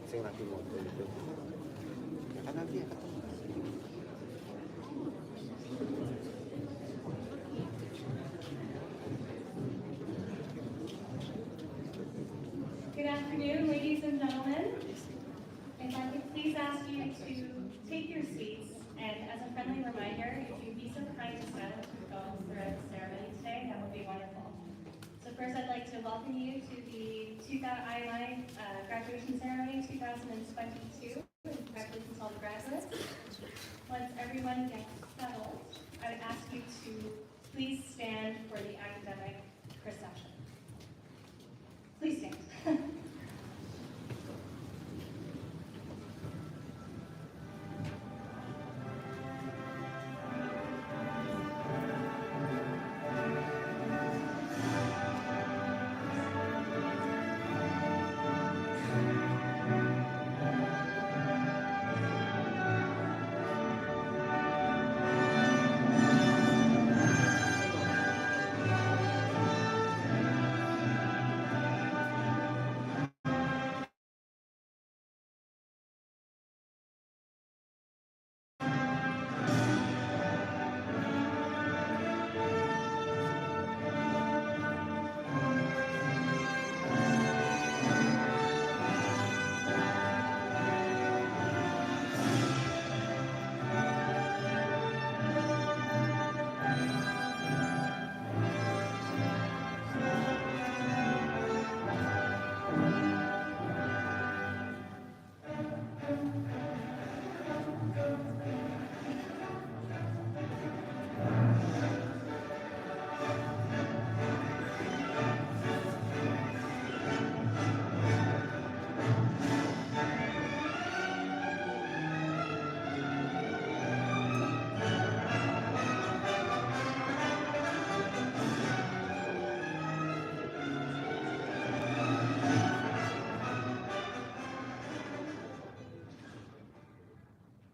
생각이 못 들고 편하게 Good afternoon, ladies and gentlemen. If I could please ask you to take your seats, and as a friendly reminder, if you'd be so kind to silence your phones throughout the ceremony today, that would be wonderful. So first, I'd like to welcome you to the IMI Graduation Ceremony 2022. Congratulations to all the graduates. Once everyone gets settled, I would ask you to please stand for the academic reception. Please stand.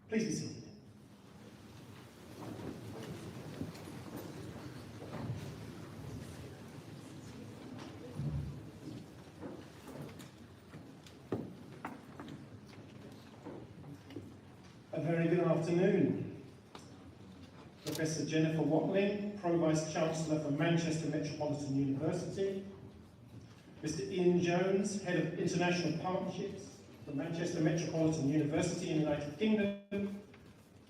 Please be seated. A very good afternoon. Professor Jennifer Watling, Pro-Vice Chancellor for Manchester Metropolitan University. Mr. Ian Jones, Head of International Partnerships for Manchester Metropolitan University in the United Kingdom,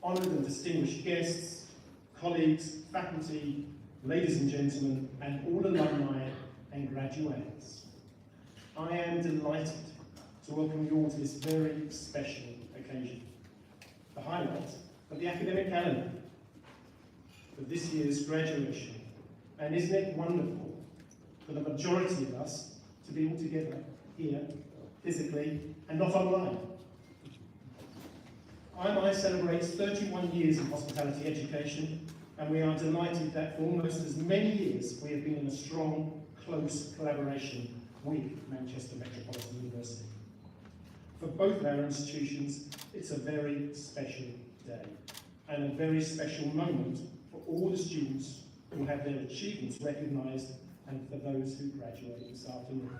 honoured and distinguished guests, colleagues, faculty, ladies and gentlemen, and all alumni and graduates. I am delighted to welcome you all to this very special occasion, the highlight of the academic calendar for this year's graduation. And isn't it wonderful for the majority of us to be all together here, physically, and not online. IMI celebrates 31 years of hospitality education, and we are delighted that for almost as many years we have been in a strong, close collaboration with Manchester Metropolitan University. For both our institutions, it's a very special day, and a very special moment for all the students who have their achievements recognised, and for those who graduate this afternoon.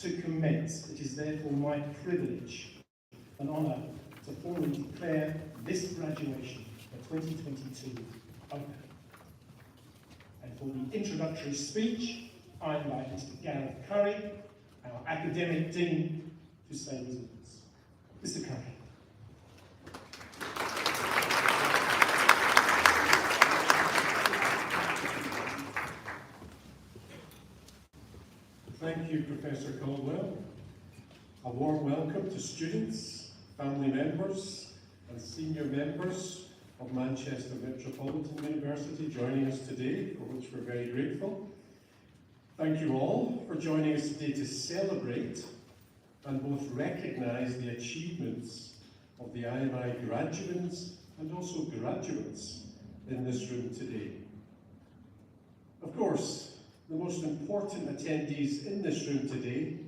To commence, it is therefore my privilege and honour to formally declare this graduation for 2022 open. And for the introductory speech, I invite Mr. Gareth Curry, our Academic Dean, to say his words. Mr. Curry. Thank you, Professor Caldwell. A warm welcome to students, family members, and senior members of Manchester Metropolitan University joining us today, for which we're very grateful. Thank you all for joining us today to celebrate and both recognise the achievements of the IMI graduates and also graduates in this room today. Of course, the most important attendees in this room today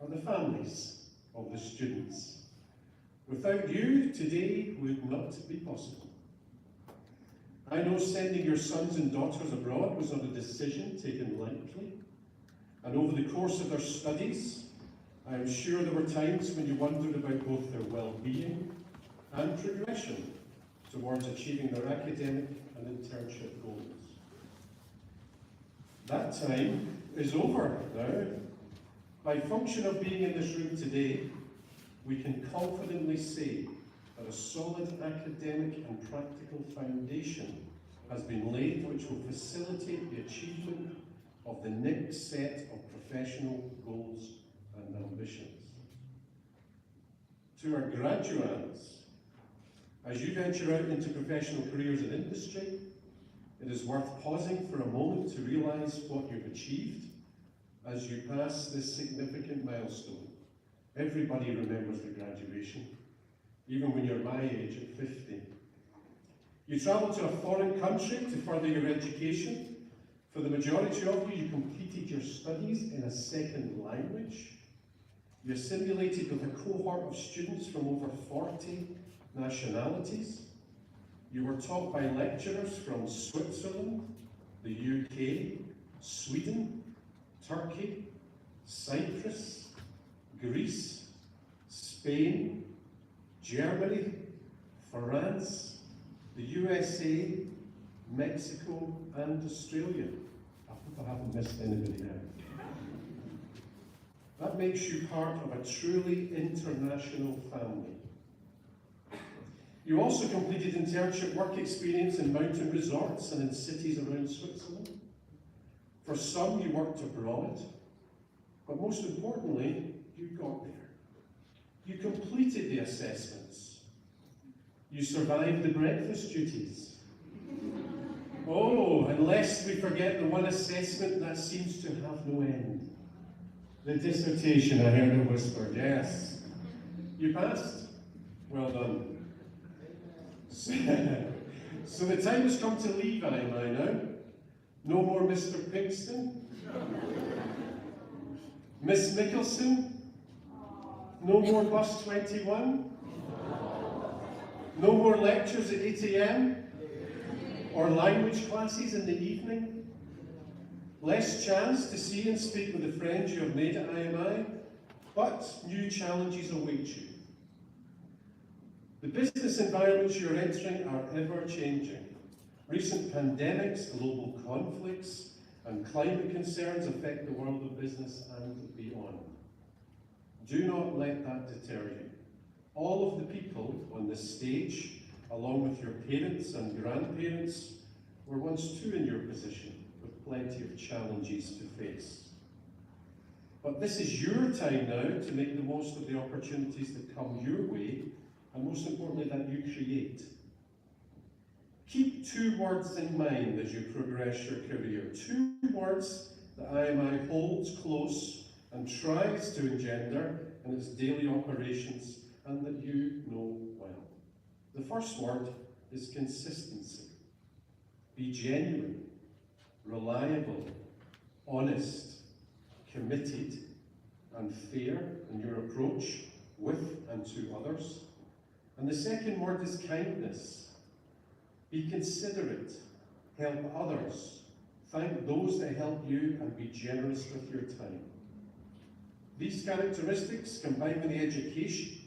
are the families of the students. Without you, today would not be possible. I know sending your sons and daughters abroad was not a decision taken lightly, and over the course of their studies, I am sure there were times when you wondered about both their well-being and progression towards achieving their academic and internship goals. That time is over now. By function of being in this room today, we can confidently say that a solid academic and practical foundation has been laid which will facilitate the achievement of the next set of professional goals and ambitions. To our graduates, as you venture out into professional careers in industry, it is worth pausing for a moment to realise what you've achieved as you pass this significant milestone. Everybody remembers the graduation, even when you're my age at 50. You travel to a foreign country to further your education. For the majority of you, you completed your studies in a second language. You assimilated with a cohort of students from over 40 nationalities. You were taught by lecturers from Switzerland, the UK, Sweden, Turkey, Cyprus, Greece, Spain, Germany, France, the USA, Mexico, and Australia. I hope I haven't missed anybody now. That makes you part of a truly international family. You also completed internship work experience in mountain resorts and in cities around Switzerland. For some, you worked abroad, but most importantly, you got there. You completed the assessments. You survived the breakfast duties. Oh, and lest we forget the one assessment that seems to have no end. The dissertation, I heard it whispered, yes. You passed? Well done. So the time has come to leave IMI now. No more Mr. Pigston. Miss Mickelson. No more bus 21. No more lectures at 8 AM. Or language classes in the evening. Less chance to see and speak with the friends you have made at IMI, but new challenges await you. The business environments you're entering are ever-changing. Recent pandemics, global conflicts, and climate concerns affect the world of business and beyond. Do not let that deter you. All of the people on this stage, along with your parents and grandparents, were once too in your position, with plenty of challenges to face. But this is your time now to make the most of the opportunities that come your way, and most importantly, that you create. Keep two words in mind as you progress your career. Two words that IMI holds close and tries to engender in its daily operations and that you know well. The first word is consistency. Be genuine, reliable, honest, committed, and fair in your approach with and to others. And the second word is kindness. Be considerate, help others, thank those that help you, and be generous with your time. These characteristics, combined with the education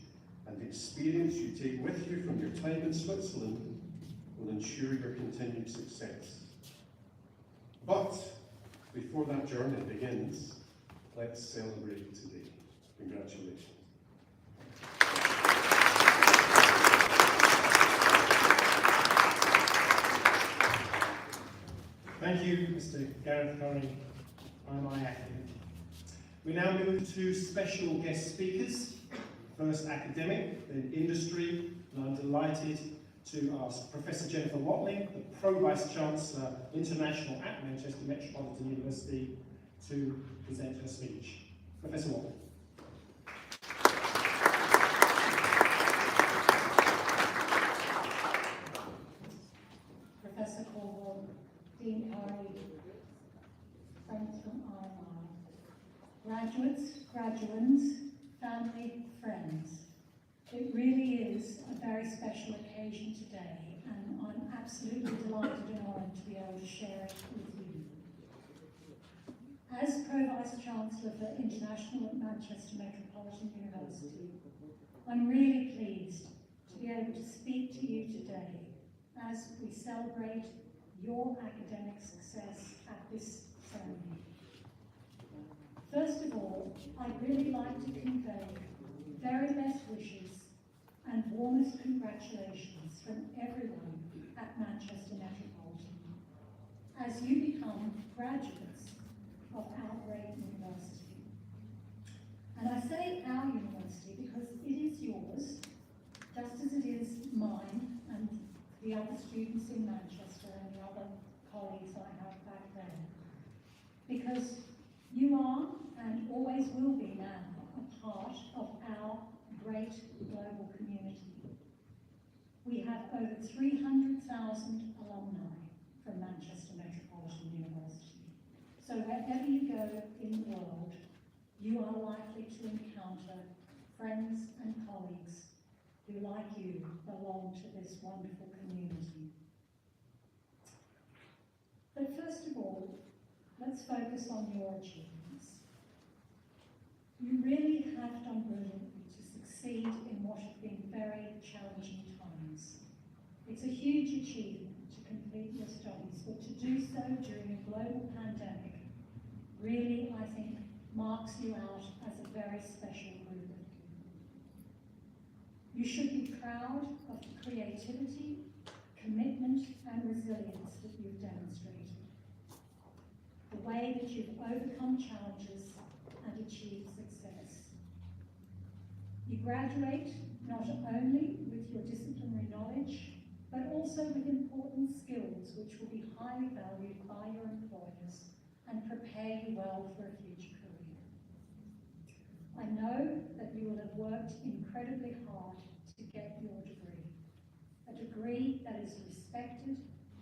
and experience you take with you from your time in Switzerland, will ensure your continued success. But before that journey begins, let's celebrate today. Congratulations. Thank you, Mr. Gareth Curry, IMI Academic. We now move to special guest speakers. First academic, then industry, and I'm delighted to ask Professor Jennifer Watling, the Pro Vice Chancellor International at Manchester Metropolitan University, to present her speech. Professor Watling. Professor Cornwall, Dean Harry, friends from IMI, graduates, graduands, family, friends. It really is a very special occasion today, and I'm absolutely delighted and honoured to be able to share it with you. As Pro Vice Chancellor for International at Manchester Metropolitan University, I'm really pleased to be able to speak to you today as we celebrate your academic success at this ceremony. First of all, I'd really like to convey very best wishes and warmest congratulations from everyone at Manchester Metropolitan as you become graduates of our great university. And I say our university because it is yours, just as it is mine and the other students in Manchester and the other colleagues I have back there. Because you are, and always will be now, a part of our great global community. We have over 300,000 alumni from Manchester Metropolitan University. So wherever you go in the world, you are likely to encounter friends and colleagues who, like you, belong to this wonderful community. But first of all, let's focus on your achievements. You really have done brilliantly to succeed in what have been very challenging times. It's a huge achievement to complete your studies, but to do so during a global pandemic really, I think, marks you out as a very special group of people. You should be proud of the creativity, commitment and resilience that you've demonstrated. The way that you've overcome challenges and achieved success. You graduate not only with your disciplinary knowledge, but also with important skills which will be highly valued by your employers and prepare you well for a future career. I know that you will have worked incredibly hard to get your degree, a degree that is respected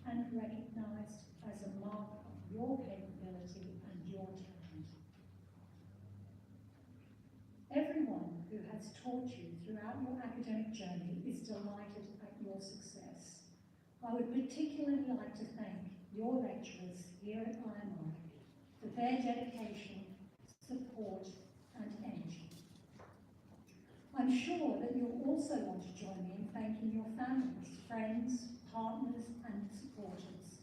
and recognised as a mark of your capability and your talent. Everyone who has taught you throughout your academic journey is delighted at your success. I would particularly like to thank your lecturers here at IMI for their dedication, support and energy. I'm sure that you'll also want to join me in thanking your families, friends, partners and supporters.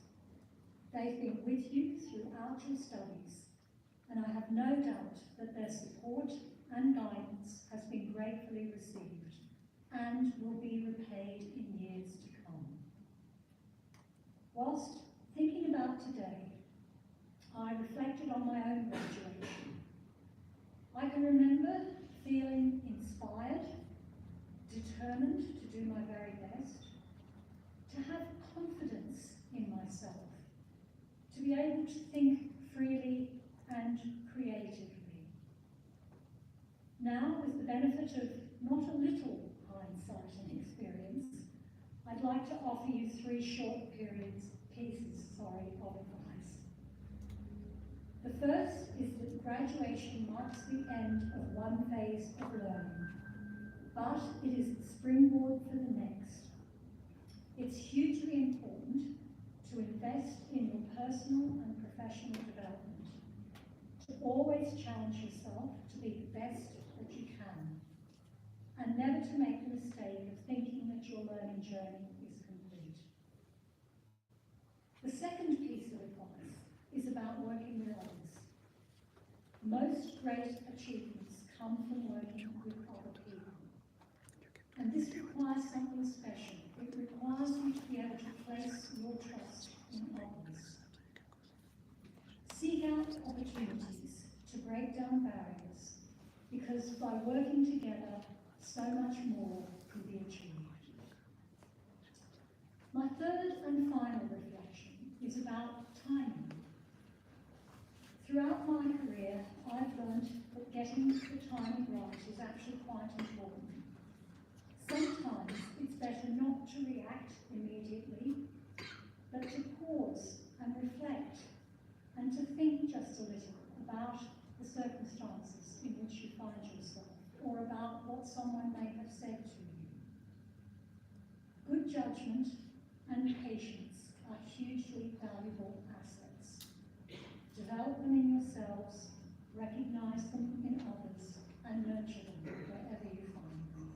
They've been with you throughout your studies, and I have no doubt that their support and guidance has been gratefully received and will be repaid in years to come. Whilst thinking about today, I reflected on my own graduation. I can remember feeling inspired, determined to do my very best, to have confidence in myself, to be able to think freely and creatively. Now, with the benefit of not a little hindsight and experience, I'd like to offer you three short pieces of advice. The first is that graduation marks the end of one phase of learning, but it is the springboard for the next. It's hugely important to invest in your personal and professional development, to always challenge yourself to be the best that you can, and never to make the mistake of thinking that your learning journey is complete. The second piece of advice is about working with others. Most great achievements come from working with other people. And this requires something special. It requires you to be able to place your trust in others. Seek out opportunities to break down barriers, because by working together, so much more can be achieved. getting the timing right is actually quite important. Sometimes it's better not to react immediately, but to pause and reflect and to think just a little about the circumstances in which you find yourself or about what someone may have said to you. Good judgment and patience are hugely valuable assets. Develop them in yourselves, recognize them in others, and nurture them wherever you find them.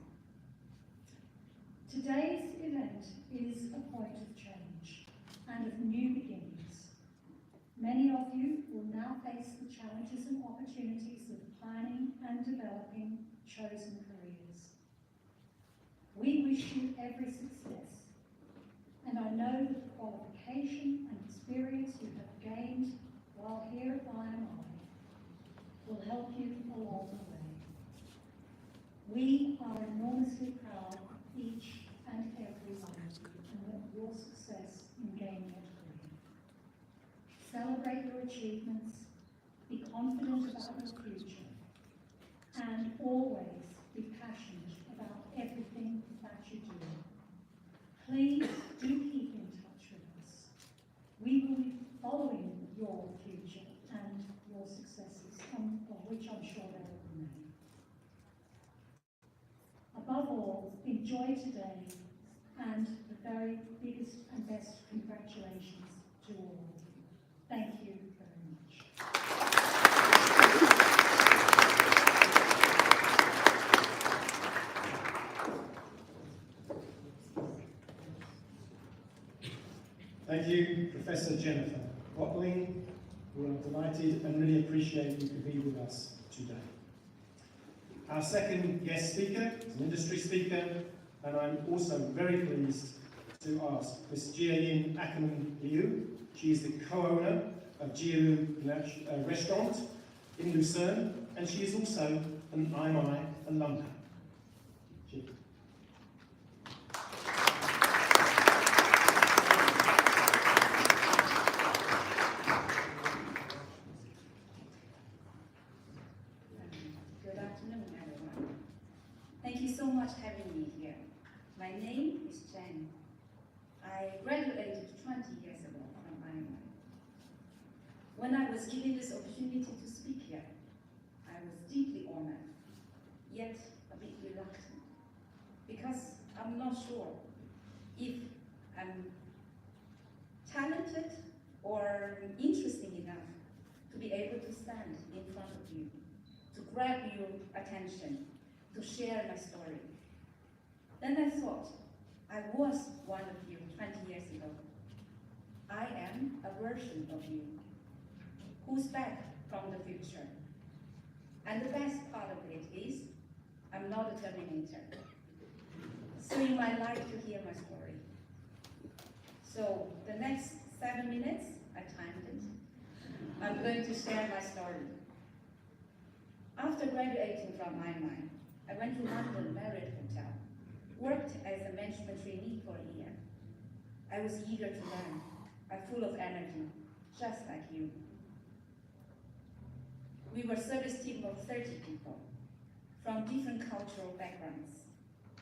Today's event is a point of change and of new beginnings. Many of you will now face the challenges and opportunities of planning and developing chosen careers. We wish you every success, and I know that the qualification and experience you have gained while here at IMI will help you along the way. We are enormously proud of each and every one of you and of your success in gaining a career. Celebrate your achievements, be confident about your future, and always be passionate about everything that you do. Please do keep in touch with us. We will be following your future and your successes, of which I'm sure there will be many. Above all, enjoy today, and the very biggest and best congratulations to all of you. Thank you very much. Thank you, Professor Jennifer Watling. We're delighted and really appreciate you to be with us today. Our second guest speaker is an industry speaker, and I'm also very pleased to ask Ms. Jia-Yin Ackerman Liu. She is the co-owner of Jia Restaurant in Lucerne, and she is also an IMI alumna. Jia. Good afternoon, everyone. Thank you so much for having me here. My name is Jen. I graduated 20 years ago from IMI. When I was given this opportunity to speak here, I was deeply honored, yet a bit reluctant, because I'm not sure if I'm talented or interesting enough to be able to stand in front of you, to grab your attention, to share my story. Then I thought, I was one of you 20 years ago. I am a version of you, who's back from the future. And the best part of it is, I'm not a Terminator. So you might like to hear my story. So the next 7 minutes, I timed it, I'm going to share my story. After graduating from IMI, I went to London Marriott Hotel, worked as a management trainee for a year. I was eager to learn. I'm full of energy, just like you. We were a service team of 30 people from different cultural backgrounds,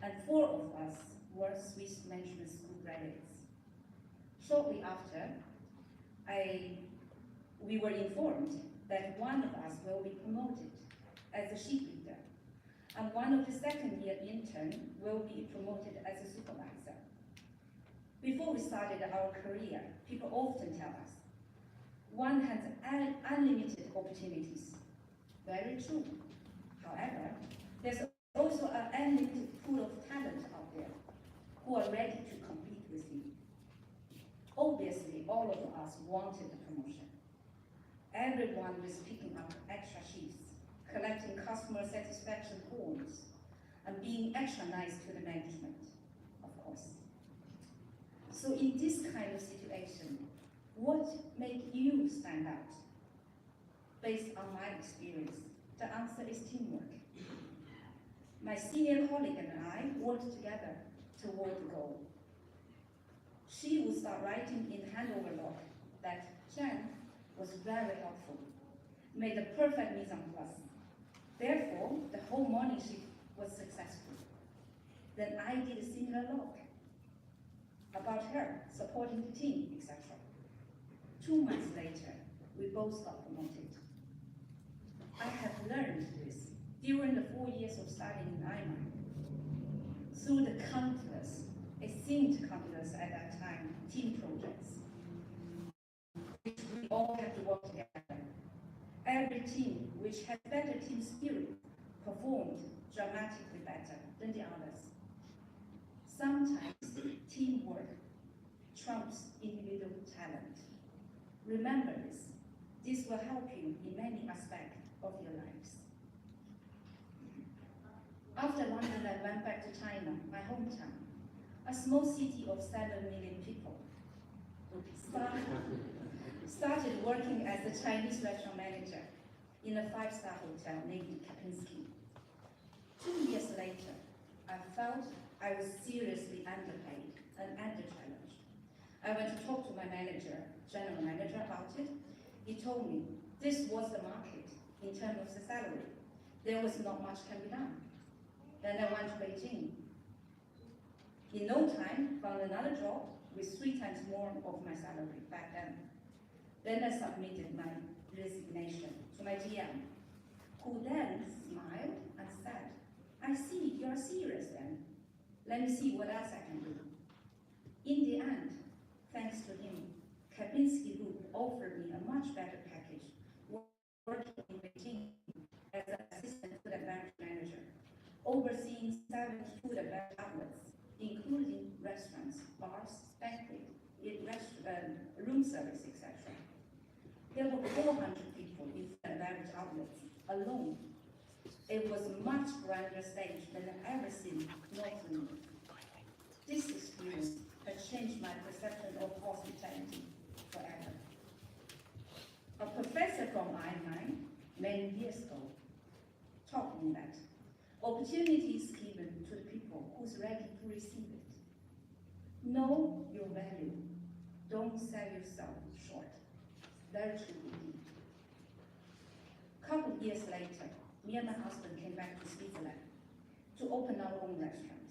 and 4 of us were Swiss management school graduates. Shortly after, we were informed that one of us will be promoted as a shift leader, and one of the second-year intern will be promoted as a supervisor. Before we started our career, people often tell us, one has unlimited opportunities. Very true. However, there's also an unlimited pool of talent out there who are ready to compete with you. Obviously, all of us wanted a promotion. Everyone was picking up extra shifts, collecting customer satisfaction points, and being extra nice to the management, of course. So in this kind of situation, what makes you stand out? Based on my experience, the answer is teamwork. My senior colleague and I worked together toward the goal. She would start writing in the handover log that Jen was very helpful, made a perfect mise en place. Therefore, the whole morning shift was successful. Then I did a similar log about her, supporting the team, etc. 2 months later, we both got promoted. I have learned this during the 4 years of studying in IMI, through the countless, it seemed countless at that time, team projects, which we all had to work together. Every team which had better team spirit performed dramatically better than the others. Sometimes teamwork trumps individual talent. Remember this. This will help you in many aspects of your lives. After London, I went back to China, my hometown, a small city of 7 million people. Started working as a Chinese restaurant manager in a 5-star hotel named Kapinski. 2 years later, I felt I was seriously underpaid and under-challenged. I went to talk to my manager, general manager, about it. He told me this was the market in terms of the salary. There was not much can be done. Then I went to Beijing. In no time, found another job with 3 times more of my salary back then. Then I submitted my resignation to my GM, who then smiled and said, I see, you're serious then. Let me see what else I can do. In the end, thanks to him, Kapinski Group offered me a much better package, working in Beijing as an assistant food and beverage manager, overseeing 7 food and beverage outlets, including restaurants, bars, banquet, room service, etc. There were 400 people in food and beverage outlets alone. It was a much grander stage than I've ever seen locally. This experience has changed my perception of hospitality forever. A professor from IMI many years ago taught me that opportunity is given to the people who's ready to receive it. Know your value. Don't sell yourself short. Very true indeed. A couple of years later, me and my husband came back to Switzerland to open our own restaurant.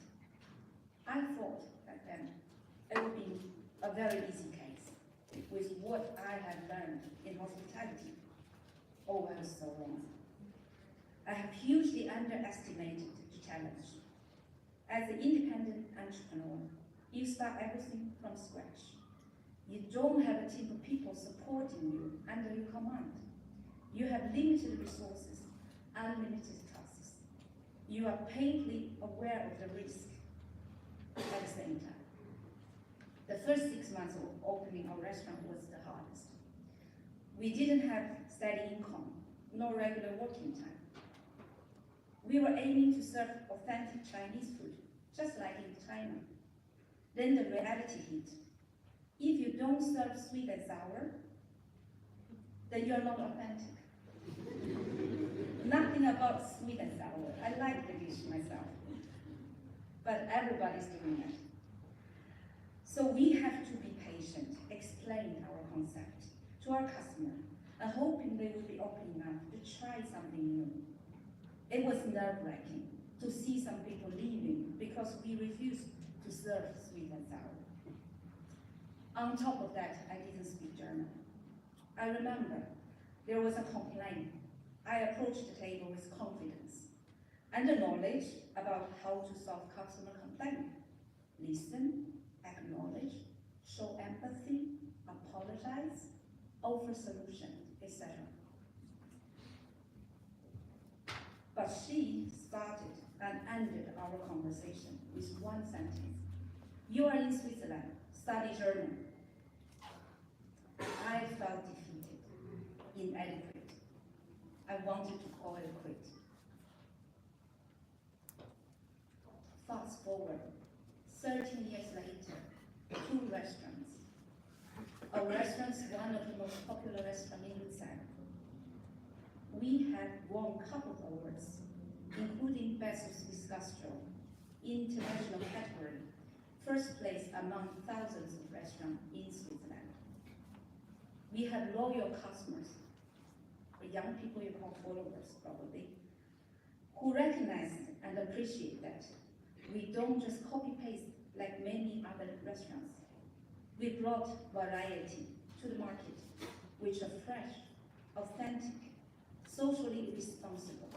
I thought back then it would be a very easy case with what I had learned in hospitality. Oh, I was so wrong. I have hugely underestimated the challenge. As an independent entrepreneur, you start everything from scratch. You don't have a team of people supporting you under your command. You have limited resources, unlimited tasks. You are painfully aware of the risk at the same time. The first 6 months of opening our restaurant was the hardest. We didn't have steady income, no regular working time. We were aiming to serve authentic Chinese food, just like in China. Then the reality hit. If you don't serve sweet and sour, then you're not authentic. Nothing about sweet and sour. I like the dish myself. But everybody's doing it. So we have to be patient, explain our concept to our customer, and hoping they will be open enough to try something new. It was nerve-wracking to see some people leaving because we refused to serve sweet and sour. On top of that, I didn't speak German. I remember there was a complaint. I approached the table with confidence and the knowledge about how to solve customer complaint. Listen, acknowledge, show empathy, apologize, offer solution, etc. But she started and ended our conversation with one sentence. You are in Switzerland, study German. I felt defeated, inadequate. I wanted to call it quit. Fast forward, 13 years later, 2 restaurants. Our restaurant's one of the most popular restaurants in Luzern. We have won a couple of awards, including Best of Swiss Gastro, international category, first place among thousands of restaurants in Switzerland. We have loyal customers, the young people you call followers probably, who recognize and appreciate that we don't just copy-paste like many other restaurants. We brought variety to the market, which are fresh, authentic, socially responsible,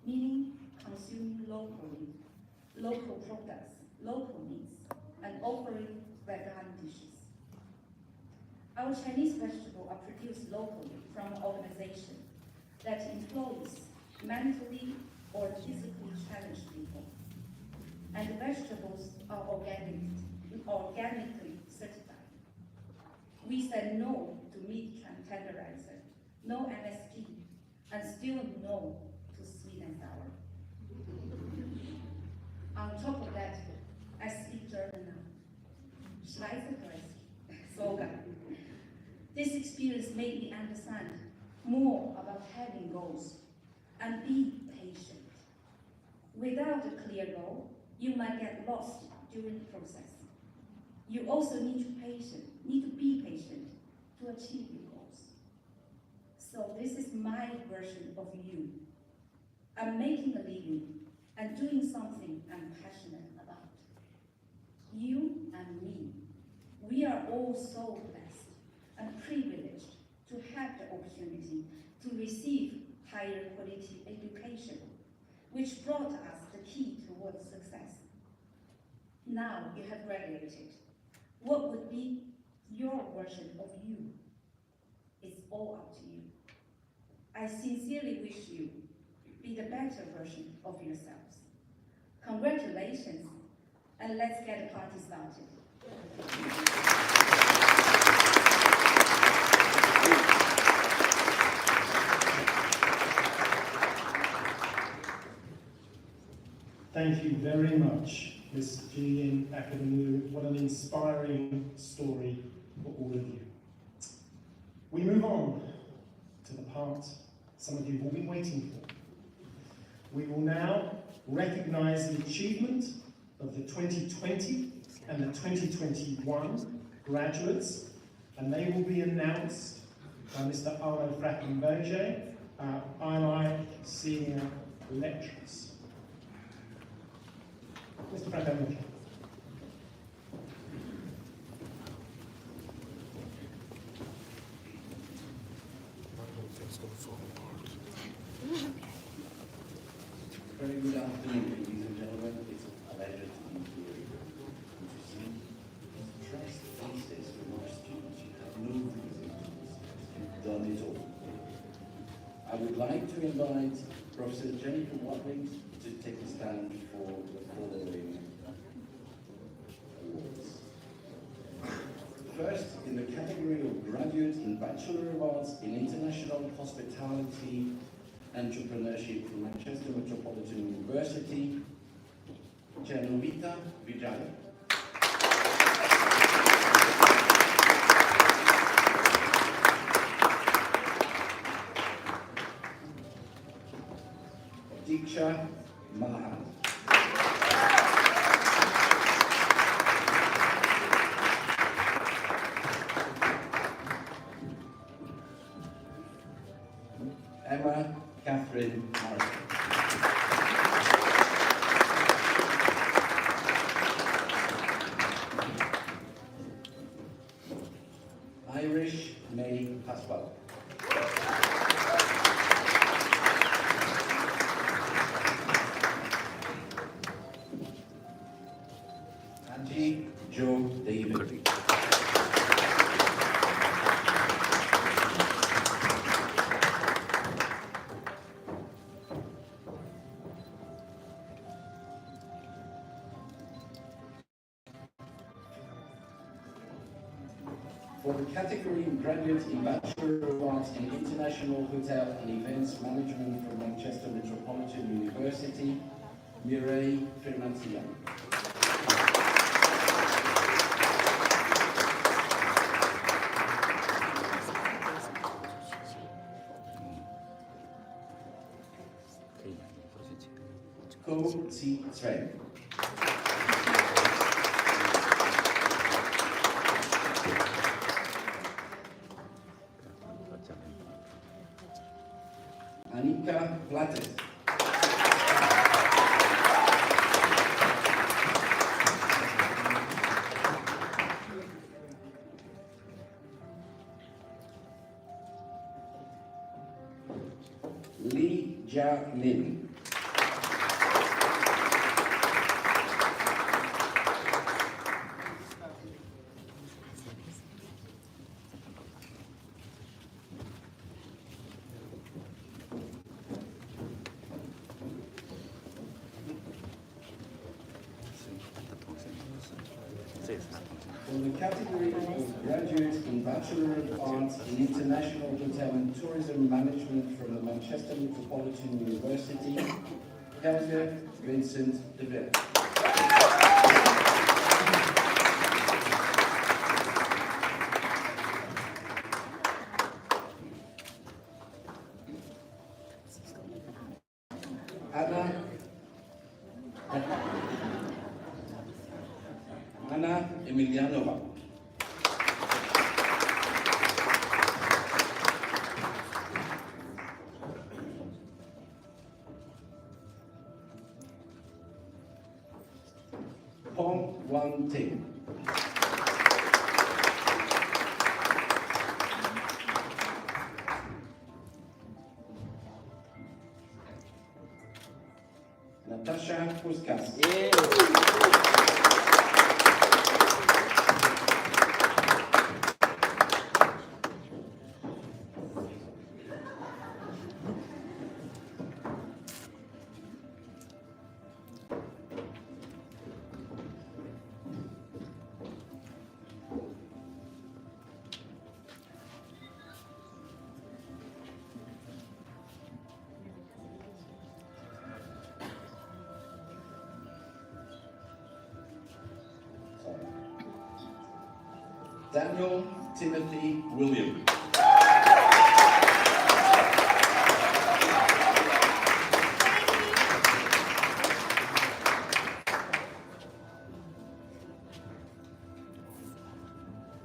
meaning consuming locally, local products, local needs, and offering vegan dishes. Our Chinese vegetables are produced locally from an organization that employs mentally or physically challenged people. And the vegetables are organically certified. We said no to meat tenderizer, no MSG, and still no to sweet and sour. On top of that, I speak German now. Schweizerdeutsch, sogar. This experience made me understand more about having goals and be patient. Without a clear goal, you might get lost during the process. You also need to be patient to achieve your goals. So this is my version of you. I'm making a living and doing something I'm passionate about. You and me, we are all so blessed and privileged to have the opportunity to receive higher quality education, which brought us the key towards success. Now you have graduated. What would be your version of you? It's all up to you. I sincerely wish you be the better version of yourselves. Congratulations, and let's get the party started. Thank you very much, Ms. Jillian Akademu. What an inspiring story for all of you. We move on to the part some of you have all been waiting for. We will now recognise the achievement of the 2020 and the 2021 graduates, and they will be announced by Mr. Arno Frackenberger, our IMI Senior Lecturers. Mr. Frackenberger. Very good afternoon, ladies and gentlemen. It's a pleasure to be here and to see impressed faces from our students. You have no reason. You've done it all. I would like to invite Professor Jennifer Watling to take a stand for the following awards. First, in the category of Graduate in Bachelor of Arts in International Hospitality Entrepreneurship from Manchester Metropolitan University, Genovita Vijay. Diksha Mahan. Emma Catherine Martin. Irish May Pascal. Angie Joe David. For the category Graduate in Bachelor of Arts in International Hotel and Events Management from Manchester Metropolitan University, Mireille Fermantia. Ko Zi Sven. Annika Plattes. Jia Lin. For the category of graduate in Bachelor of Arts in International Hotel and Tourism Management from the Manchester Metropolitan University, Helge Vincent de Vere. Anna Emilianova. Pong Wan Ting. Natasha Puskas. Daniel Timothy William.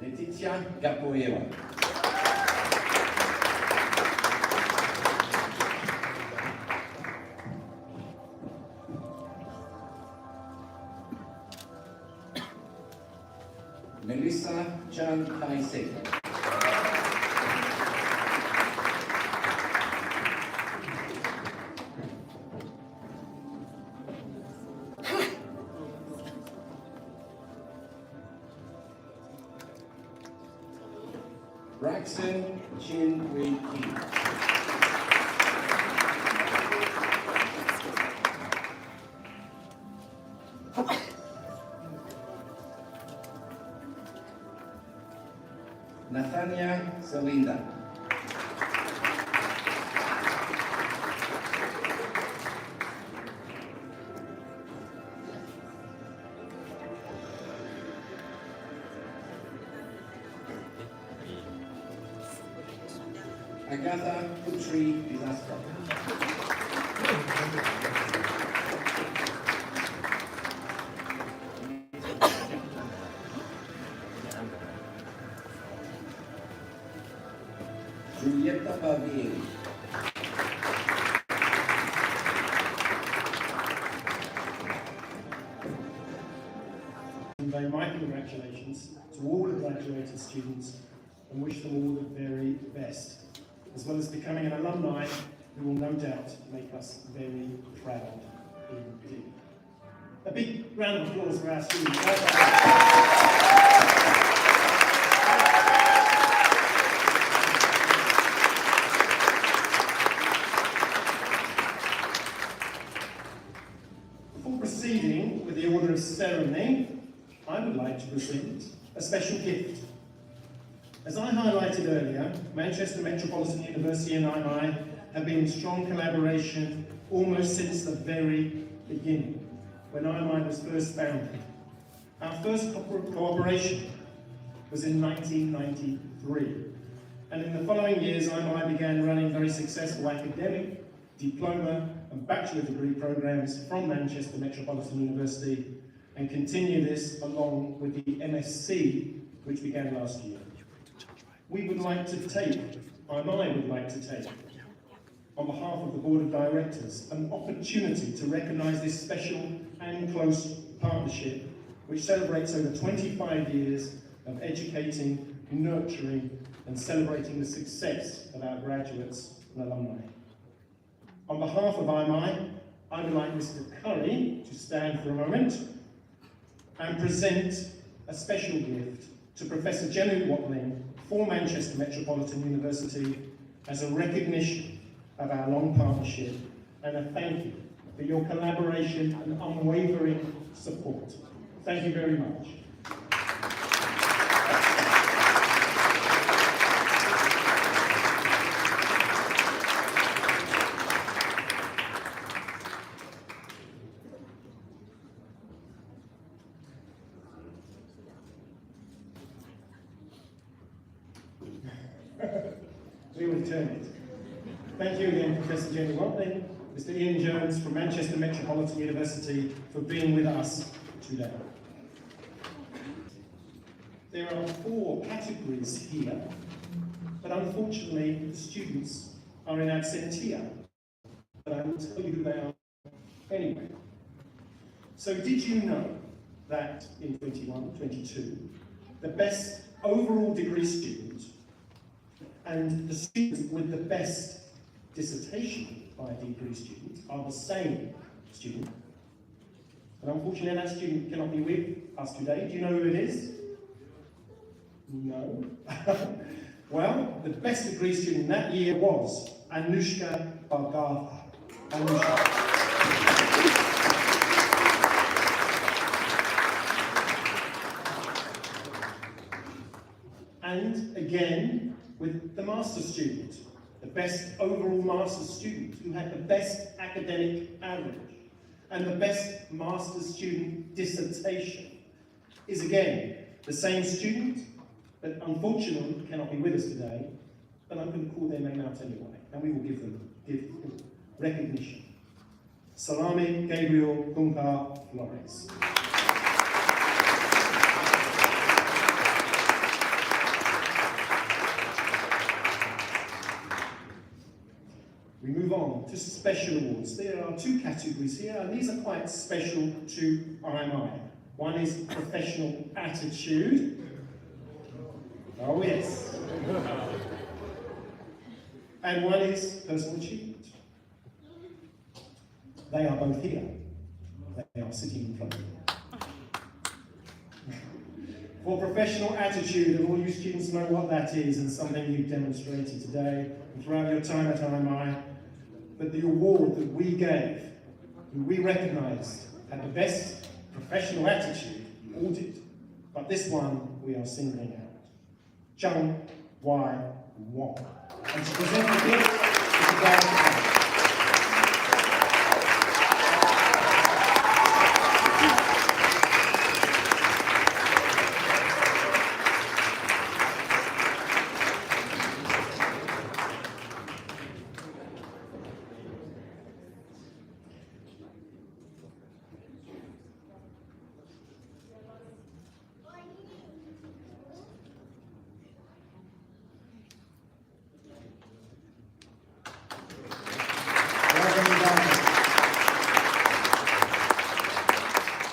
Leticia Gapoeva. Melissa Chan Kaisek. Braxton Chin Wei Ki. Nathania Salinda. Agatha Putri Disaster. Julieta Barbieri. Convey my congratulations to all the graduated students and wish them all the very best, as well as becoming an alumni who will no doubt make us very proud indeed. A big round of applause for our students. Before proceeding with the order of ceremony, I would like to present a special gift. As I highlighted earlier, Manchester Metropolitan University and IMI have been in strong collaboration almost since the very beginning, when IMI was first founded. Our first cooperation was in 1993, and in the following years, IMI began running very successful academic, diploma, and bachelor degree programs from Manchester Metropolitan University, and continue this along with the MSc, which began last year. IMI would like to take, on behalf of the Board of Directors, an opportunity to recognise this special and close partnership, which celebrates over 25 years of educating, nurturing, and celebrating the success of our graduates and alumni. On behalf of IMI, I would like Mr. Curry to stand for a moment and present a special gift to Professor Jenny Watling for Manchester Metropolitan University as a recognition of our long partnership and a thank you for your collaboration and unwavering support. Thank you very much. We will return it. Thank you again, Professor Jenny Watling, Mr. Ian Jones from Manchester Metropolitan University for being with us today. There are 4 categories here, but unfortunately the students are in absentia. But I will tell you who they are anyway. So did you know that in 21-22, the best overall degree student and the student with the best dissertation by a degree student are the same student? And unfortunately that student cannot be with us today. Do you know who it is? No. Well, the best degree student that year was Anushka Bhargava. Anushka. And again, with the master's student, the best overall master's student who had the best academic average and the best master's student dissertation is again the same student, but unfortunately cannot be with us today, but I'm going to call their name out anyway, and we will give them recognition. Salami Gabriel Kumpa Flores. We move on to special awards. There are 2 categories here, and these are quite special to IMI. One is professional attitude. Oh yes. And one is personal achievement. They are both here. They are sitting in front of you. For professional attitude, and all you students know what that is, and something you've demonstrated today and throughout your time at IMI, but the award that we gave, who we recognised, had the best professional attitude, you all did, but this one we are singling out. Chung Y Wong. And to present the gift is the guy.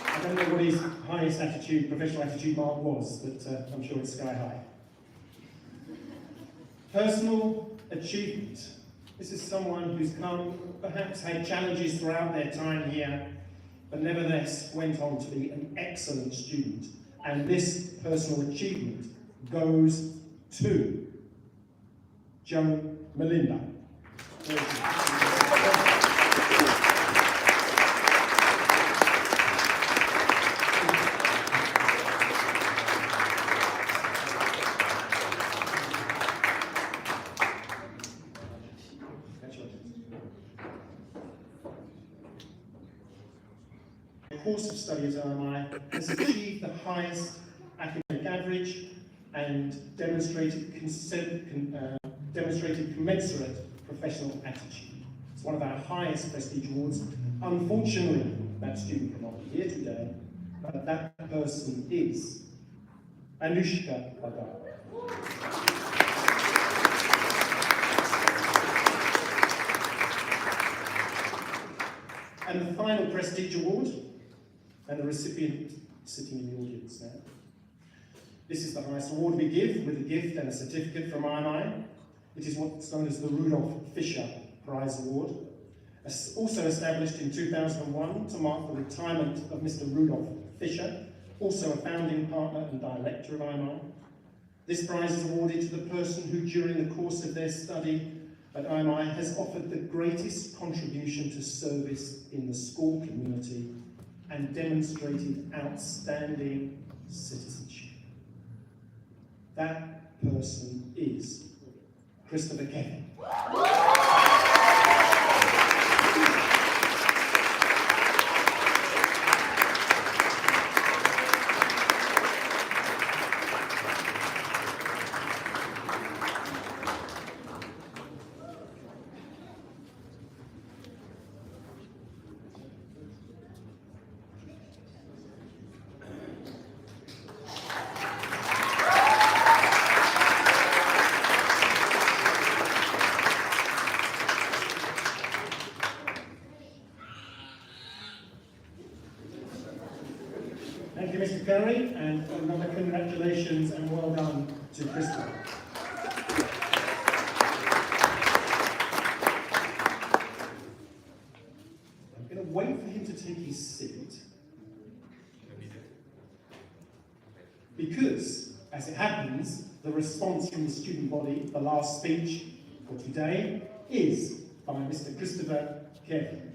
I don't know what his highest attitude, professional attitude mark was, but I'm sure it's sky high. Personal achievement. This is someone who's come, perhaps had challenges throughout their time here, but nevertheless went on to be an excellent student. And this personal achievement goes to Joan Melinda. Course of study at IMI has achieved the highest academic average and demonstrated commensurate professional attitude. It's one of our highest prestige awards. Unfortunately, that student cannot be here today, but that person is Anushka Bhargava. And the final prestige award, and the recipient sitting in the audience now. This is the highest award we give, with a gift and a certificate from IMI. It is what's known as the Rudolph Fisher Prize Award. Also established in 2001 to mark the retirement of Mr. Rudolph Fisher, also a founding partner and director of IMI. This prize is awarded to the person who, during the course of their study at IMI, has offered the greatest contribution to service in the school community and demonstrated outstanding citizenship. That person is Christopher Kevin. Thank you, Mr. Curry, and another congratulations and well done to Christopher. I'm going to wait for him to take his seat, because, as it happens, the response from the student body, the last speech for today, is by Mr. Christopher Kevin.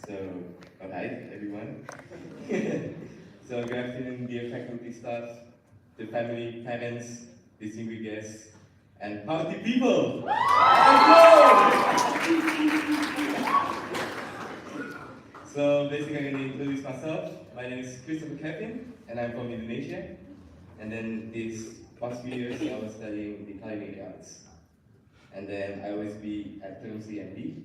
So, alright, everyone. So, good afternoon, dear faculty, staff, the family, parents, distinguished guests, and party people! Let's go! So, basically, I'm going to introduce myself. My name is Christopher Kevin, and I'm from Indonesia. And then these past few years, I was studying the culinary arts. And then I always be at term C and D.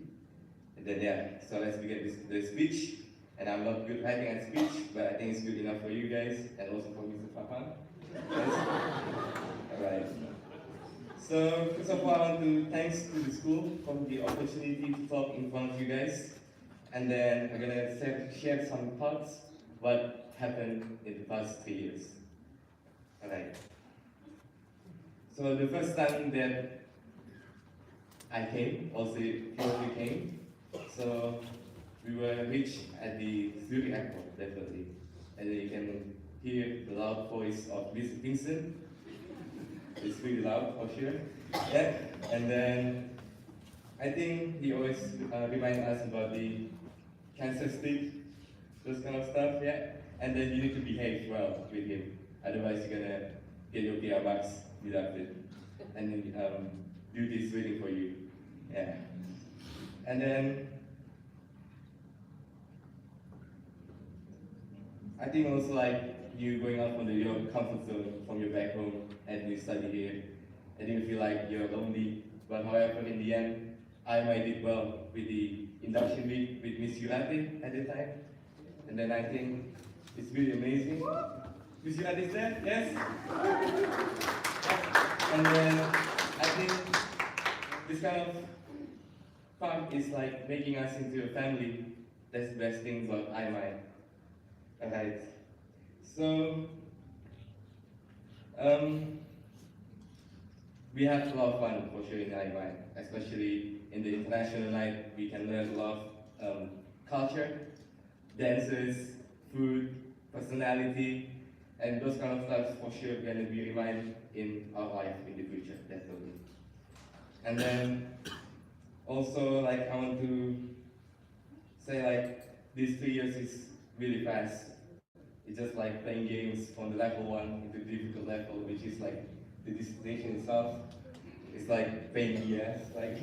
And then yeah, so let's begin the speech. And I'm not good writing at speech, but I think it's good enough for you guys and also for Mr. Papa. Yes? Alright. So first of all, I want to thanks to the school for the opportunity to talk in front of you guys. And then I'm gonna share some thoughts what happened in the past 3 years. Alright. So the first time that I came, also few of you came. So we were reached at the Zurich airport, definitely. And then you can hear the loud voice of Mr. Vincent. It's really loud for sure. Yeah. And then I think he always reminds us about the cancer stick, those kind of stuff, yeah. And then you need to behave well with him. Otherwise you're gonna get your PR marks deducted. And then duty is waiting for you. Yeah. And then I think also like you going out from your comfort zone from your back home and you study here, and you feel like you're lonely. But however, in the end, IMI did well with the induction week with Miss Yurati at the time. And then I think it's really amazing. Miss Yurati is there? Yes? And then I think this kind of fun is like making us into a family. That's the best thing about IMI. Alright. So we have a lot of fun for sure in IMI, especially in the international night. We can learn a lot of culture, dances, food, personality, and those kind of stuff for sure going to be reminded in our life in the future, definitely. And then also, like, I want to say, like, these 3 years is really fast. It's just like playing games from the level 1 into the difficult level, which is like the dissertation itself. It's like pain in the ass, like.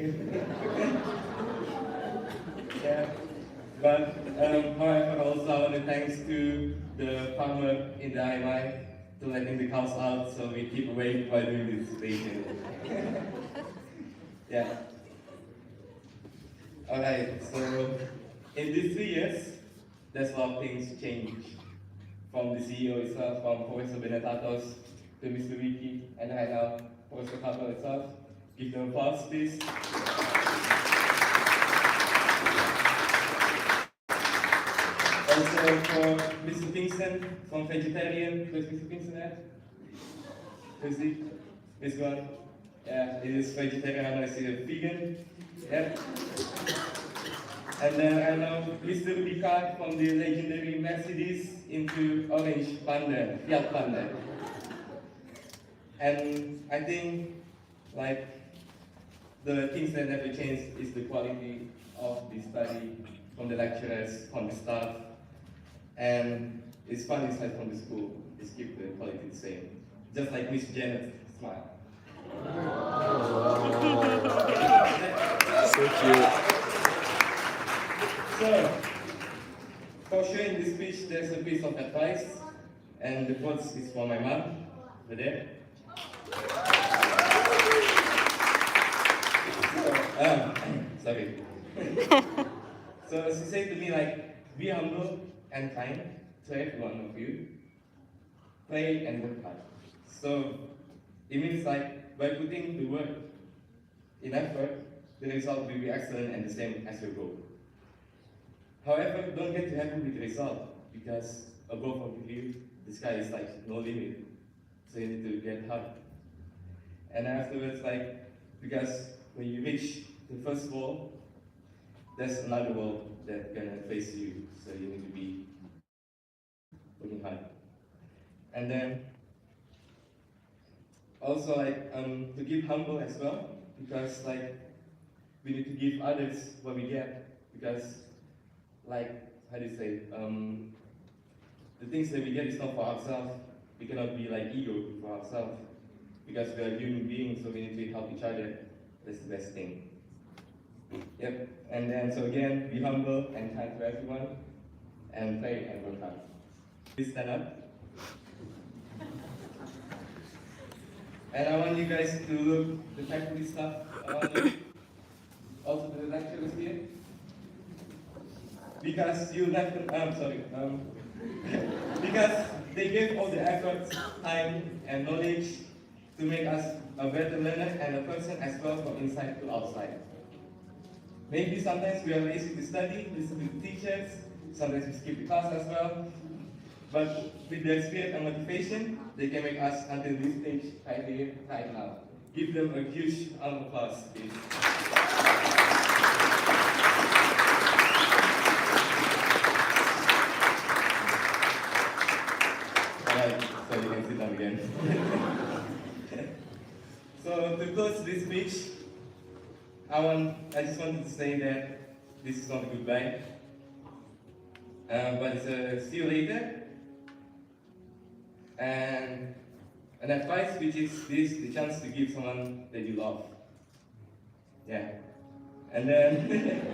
Yeah. But however, also I want to thanks to the farmer in the IMI to letting the cows out so we keep awake while doing the dissertation. Yeah. Alright, so in these 3 years, there's a lot of things changed. From the CEO itself, from Professor Benetatos to Mr. Wiki, and right now Chapter itself. Give them applause, please. Also for Mr. Kingston from Vegetarian. Where's Mr. Kingston at? Where's he? This one. Yeah, he is vegetarian and I see a vegan. Yeah. And then I know Mr. Picard from the legendary Mercedes into Orange Panda, Fiat Panda. And I think like the things that never change is the quality of the study from the lecturers, from the staff, and it's fun inside from the school. Just keep the quality the same. Just like Miss Janet's smile. So cute. So, for sharing this speech, there's a piece of advice, and the quote is from my mom, over there. Sorry. So she said to me like, be humble and kind to every one of you. Play and work hard. So it means like by putting the work in effort, the result will be excellent and the same as your goal. However, don't get too happy with the result because above of you, the sky is like no limit. So you need to get hard. And afterwards, like, because when you reach the first wall, there's another wall that's gonna face you. So you need to be working hard. And then also like to give humble as well, because like we need to give others what we get, because like how do you say, the things that we get is not for ourselves. We cannot be like ego for ourselves, because we are human beings, so we need to help each other. That's the best thing. Yep. And then so again, be humble and kind to everyone, and play and work hard. Please stand up. And I want you guys to look the faculty staff around you, also the lecturers here, because you left them, because they gave all the effort, time, and knowledge to make us a better learner and a person as well from inside to outside. Maybe sometimes we are lazy to study, listen to the teachers, sometimes we skip the class as well. But with their spirit and motivation, they can make us until this stage right here, right now. Give them a huge round of applause, please. Alright, so you can sit down again. So to close this speech, I just wanted to say that this is not a goodbye, but it's a see you later. And an advice which is this, the chance to give someone that you love. Yeah. And then,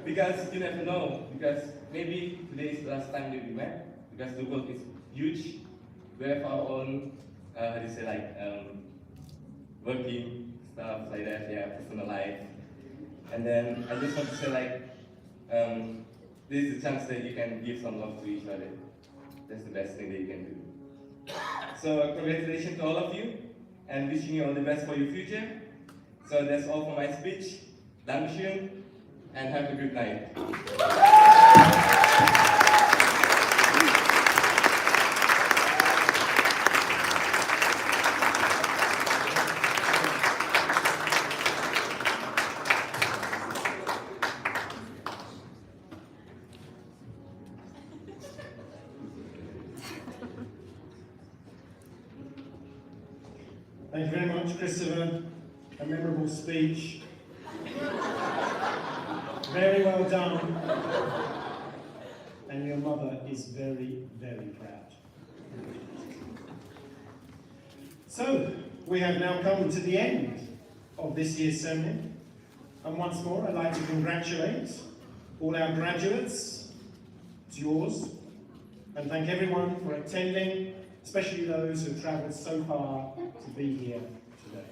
because you never know, because maybe today is the last time that we met, because the world is huge. We have our own, how do you say, like, working stuff like that, yeah, personal life. And then I just want to say, like, this is a chance that you can give some love to each other. That's the best thing that you can do. So congratulations to all of you, and wishing you all the best for your future. So that's all for my speech. Dankeschön, and have a good night. Thank you very much, Christopher. A memorable speech. Very well done. And your mother is very, very proud. So, we have now come to the end of this year's ceremony. And once more, I'd like to congratulate all our graduates. It's yours. And thank everyone for attending, especially those who have travelled so far to be here today.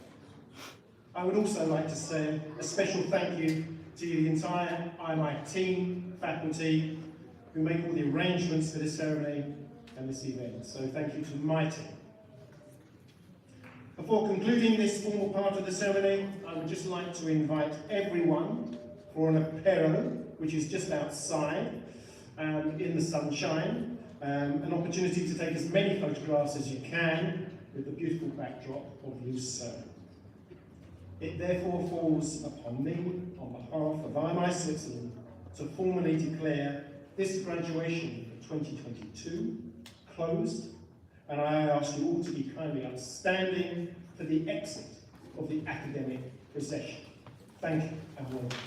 I would also like to say a special thank you to the entire IMI team, faculty, who make all the arrangements for this ceremony and this event. So thank you to my team. Before concluding this formal part of the ceremony, I would just like to invite everyone for an apéro, which is just outside in the sunshine, an opportunity to take as many photographs as you can with the beautiful backdrop of Lucerne. It therefore falls upon me, on behalf of IMI Switzerland, to formally declare this graduation for 2022 closed, and I ask you all to be kindly outstanding for the exit of the academic recession. Thank you and welcome.